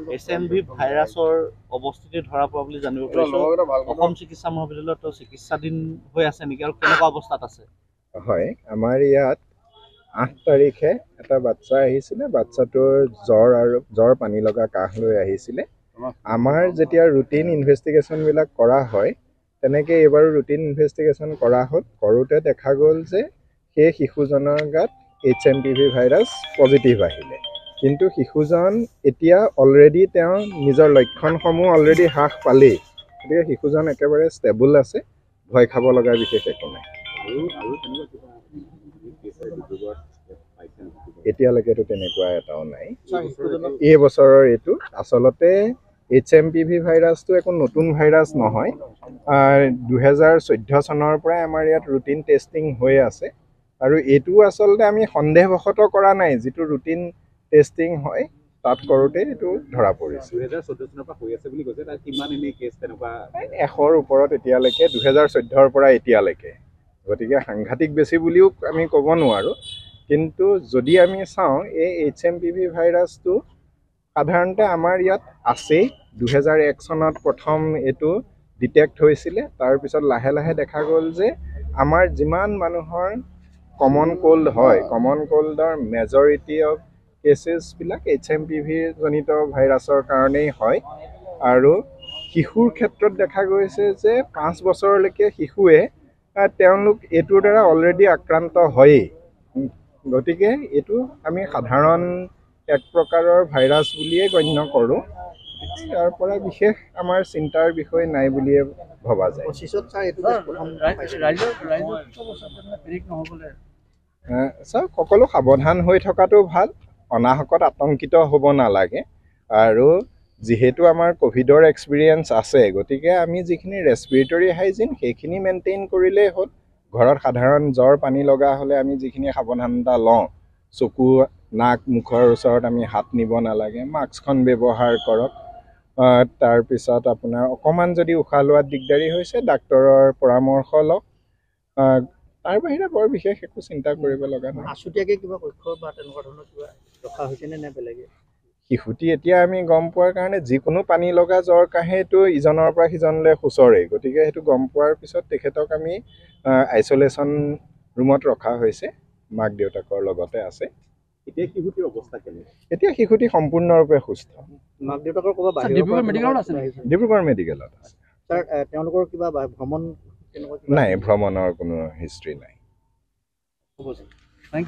HMV ভাইৰাছৰ অৱস্থিতি ধৰা পৰা বুলি জানিব পাৰিছোঁ। অসম চিকিৎসা মহাবিদ্যালয়ত চিকিৎসাধীন হৈ আছে নেকি আৰু কেনেকুৱা অৱস্থাত আছে? হয়, আমাৰ ইয়াত 8 তাৰিখে এটা বাচ্চা আহিছিলে। বাচ্চাটোৰ জ্বৰ পানী লগা কাহ লৈ আহিছিলে। আমাৰ যেতিয়া ৰুটিন ইনভেষ্টিগেশ্যনবিলাক কৰা হয় তেনেকৈ এইবাৰো ৰুটিন ইনভেষ্টিগেশ্যন কৰা হ'ল। কৰোঁতে দেখা গ'ল যে সেই শিশুজনৰ গাত HMPV ভাইৰাছ পজিটিভ আহিলে। কিন্তু শিশুজন এতিয়া অলৰেডি তেওঁ নিজৰ লক্ষণসমূহ অলৰেডি হ্ৰাস পালেই, গতিকে শিশুজন একেবাৰে ষ্টেবল আছে, ভয় খাব লগা বিশেষ একো নাই। এতিয়ালৈকেতো তেনেকুৱা এটাও নাই। এই বছৰৰ এইটো আচলতে HMPV ভাইৰাছটো একো নতুন ভাইৰাছ নহয়। 2014 চনৰ পৰাই আমাৰ ইয়াত ৰুটিন টেষ্টিং হৈ আছে আৰু এইটো আচলতে আমি সন্দেহবশতঃ কৰা নাই। যিটো ৰুটিন টেষ্টিং হয় তাত কৰোঁতে এইটো ধৰা পৰিছে। 2014 চনৰ পৰা হৈ আছে বুলি কৈছে, তাত কিমান এনে কেছ তেনেকুৱা? 100ৰ ওপৰত এতিয়ালৈকে 2014ৰ পৰা এতিয়ালৈকে, গতিকে সাংঘাতিক বেছি বুলিও আমি ক'ব নোৱাৰোঁ। কিন্তু যদি আমি চাওঁ এই HMPV ভাইৰাছটো সাধাৰণতে আমাৰ ইয়াত আছেই। 2001 চনত প্ৰথম এইটো ডিটেক্ট হৈছিলে। তাৰপিছত লাহে লাহে দেখা গ'ল যে আমাৰ যিমান মানুহৰ কমন কোল্ড হয়, কমন কোল্ডৰ মেজৰিটি অফ কেছেছবিলাক HMPV জনিত ভাইৰাছৰ কাৰণেই হয়। আৰু শিশুৰ ক্ষেত্ৰত দেখা গৈছে যে 5 বছৰলৈকে শিশুৱে তেওঁলোক এইটোৰ দ্বাৰা অলৰেডি আক্ৰান্ত হয়েই। গতিকে এইটো আমি সাধাৰণ এক প্ৰকাৰৰ ভাইৰাছ বুলিয়ে গণ্য কৰোঁ। ইয়াৰ পৰা বিশেষ আমাৰ চিন্তাৰ বিষয় নাই বুলিয়ে ভবা যায়। চাওক, সকলো সাৱধান হৈ থকাটো ভাল, অনাহকত আতংকিত হ'ব নালাগে। আৰু যিহেতু আমাৰ ক'ভিডৰ এক্সপিৰিয়েঞ্চ আছে, গতিকে আমি যিখিনি ৰেছপিৰেটৰী হাইজিন সেইখিনি মেইনটেইন কৰিলেই হ'ল। ঘৰত সাধাৰণ জ্বৰ পানী লগা হ'লে আমি যিখিনি সাৱধানতা লওঁ, চকু নাক মুখৰ ওচৰত আমি হাত নিব নালাগে, মাস্কখন ব্যৱহাৰ কৰক। তাৰপিছত আপোনাৰ অকণমান যদি উশাহ লোৱাত দিগদাৰী হৈছে ডাক্তৰৰ পৰামৰ্শ লওক। তাৰ বাহিৰে বৰ বিশেষ একো চিন্তা কৰিব লগা নাই। আছুতীয়াকৈ কিবা কক্ষ বা তেনেকুৱা ধৰণৰ কিবা ৰখা হৈছেনে নে বেলেগে? শিশুটি এতিয়া আমি গম পোৱাৰ কাৰণে যিকোনো পানী লগা জ্বৰ কাহেটো ইজনৰ পৰা সিজনলৈ সুচৰেই, গতিকে সেইটো গম পোৱাৰ পিছত তেখেতক আমি আইচলেশ্যন ৰুমত ৰখা হৈছে, মাক দেউতাকৰ লগতে আছে। এতিয়া শিশুটিৰ অৱস্থা কেনে? এতিয়া শিশুটি সম্পূৰ্ণৰূপে সুস্থ। মাক দেউতাকৰ ক'ৰবাত ডিব্ৰুগড় মেডিকেলত আছে? ডিব্ৰুগড় মেডিকেলত আছে। ছাৰ, তেওঁলোকৰ কিবা ভ্ৰমণ নাই, ভ্ৰমণৰ কোনো হিষ্ট্ৰী নাই। হ'ব ছাৰ।